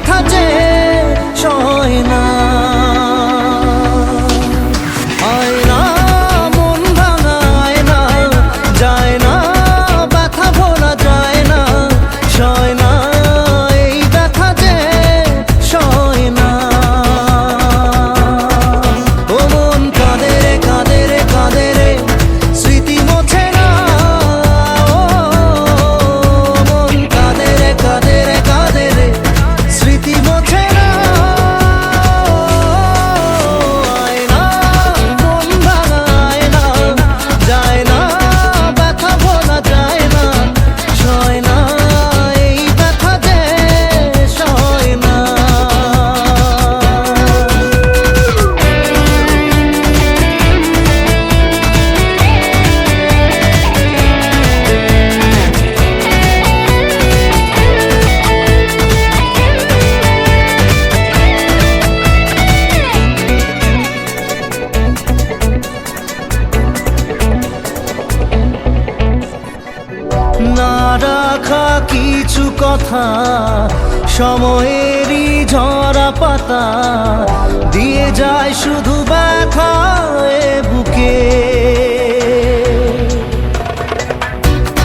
ব্যথা যে সয় না। আয়না মন ভাঙা আয়না, যায় না ব্যথা ভোলা যায় না, সয় না এই ব্যথা যে সয় না। ও মন কাঁদে রে কাঁদে রে কাঁদে রে, স্মৃতি মোছে না। ও মন কাঁদে রে কাঁদে রে কাঁদে রে, স্মৃতি মোছে না। আয়না মন ভাঙা আয়না, যায় না ব্যথা ভোলা যায় না, সয় না এই ব্যথা যে সয় না। না রাখা কিছু কথা, সময়েরই ঝরা পাতা, দিয়ে যায় শুধু ব্যথা এ বুকে।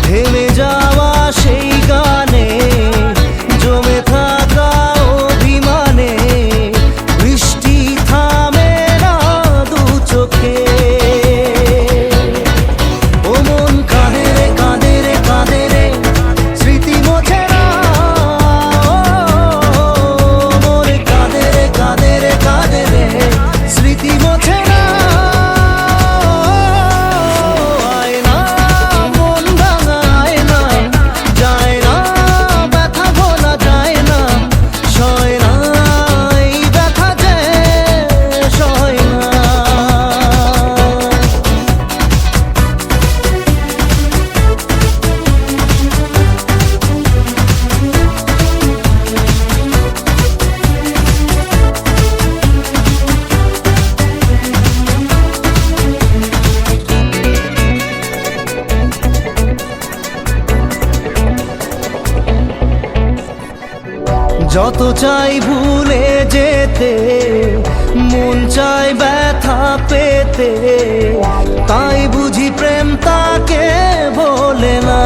থেমে যাওয়া সেই গানে, জমে থাকা অভিমানে, বৃষ্টি থামে না দু চোখে। ও মন কাঁদে রে কাঁদে রে কাঁদে রে, স্মৃতি মোছে না। ও মন কাঁদে রে কাঁদে রে কাঁদে রে, স্মৃতি মোছে না। আয়না মন ভাঙা আয়না, যায় না ব্যথা ভোলা যায় না, সয় না এই ব্যথা যে সয় না। যত চাই ভুলে যেতে, মন চায় ব্যথা পেতে, তাই বুঝি প্রেম তাকে বলে না।